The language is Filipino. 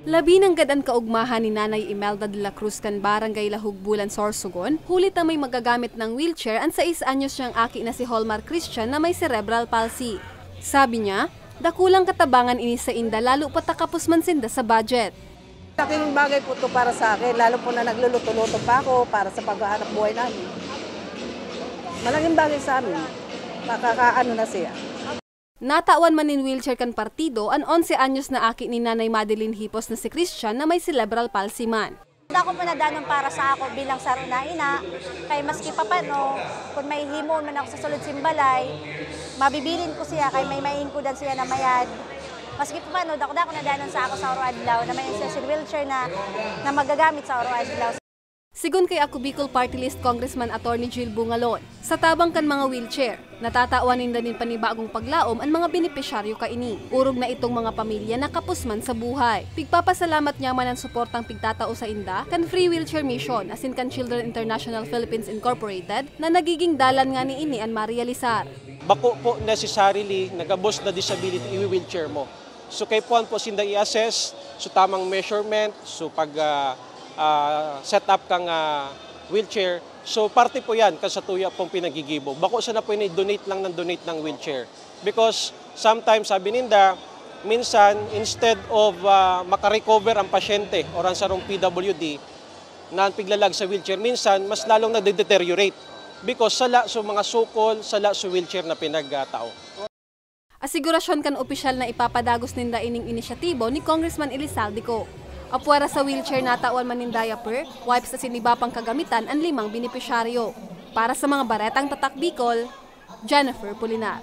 Labi ng gadan kaugmahan ni Nanay Imelda de la Cruz kan Barangay Lahugbulan, Sorsogon, hulit na may magagamit ng wheelchair ang 6 anyos siyang aki na si Holmar Christian na may cerebral palsy. Sabi niya, dakulang katabangan ini sa inda lalo patakapos man sinda sa budget. Laking bagay po ito para sa akin, lalo po na nagluluto-luto pa ako para sa paghahanap buhay namin. Malaking bagay sa amin, makakaano na siya. Natawan man in wheelchair kan partido ang 11 anyos na aki ni Nanay Madeline Hipos na si Christian na may cerebral palsy man. Ako panadanon para sa ako bilang saro na ina, kay maski pa paano, kung may himon man ako sa sulod simbalay, mabibilin ko siya, kay may maingkudan siya na mayad. Maski pa paano, dako na danon sa ako sa Oro-Adlaw na may essential wheelchair na magagamit sa Oro-Adlaw. Sigun kay ako Bicol Party List Congressman Attorney Jill Bungalon, sa tabang kan mga wheelchair, natatawanin din panibagong paglaom ang mga benepisyaryo kaini. Urog na itong mga pamilya na kapusman sa buhay. Pigpapasalamat niya man ang suportang pigtatao sa inda kan Free Wheelchair Mission asin kan Children International Philippines Incorporated na nagiging dalan nga ni ini an marialisar. Bako po necessarily nagabos na disability i-wheelchair mo. So kay puan po sinda i-assess, so tamang measurement, so pag set up kang wheelchair. So parte po yan kasi tuya pong pinagigibo. Bako sana po donate lang ng wheelchair. Because sometimes sabi ninda, minsan instead of makarecover ang pasyente o ang sarong PWD na piglalag sa wheelchair, minsan mas lalong nade-deteriorate. Because sala so mga sukol, sala so wheelchair na pinagtao. Asigurasyon kan opisyal na ipapadagos ninda ining inisyatibo ni Congressman Elizaldico. Apwara sa wheelchair natawan man nin diaper, wipes sa sinibapang kagamitan ang 5 benepisyaryo. Para sa mga baretang tatak Bicol, Jennifer Pulinar.